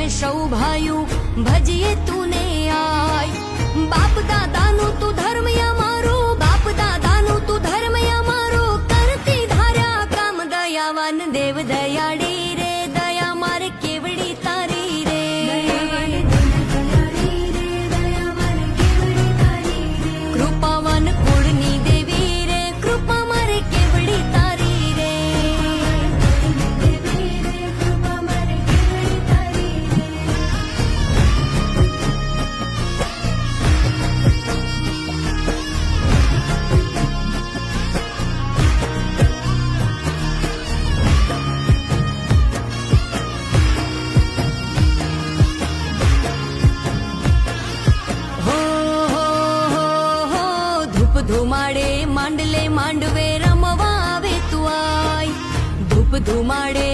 અમે સૌ ભાઈઓ ભજીએ તુને આય. બાપ દાદાનું તું ધર્મ અમારો, બાપ દાદાનું તું ધર્મ અમારો, કરતી ધાર્યા કામ દયાવાન દેવ દયાળી રે, દયા મારે કેવડી તારી રે. કૃપાવાન કુળની દેવી રે, કૃપા મારે કેવડી તારી રે. ધુમાડે માંડલે માંડવે રમવા આવે તું આય. ધૂપ ધુમાડે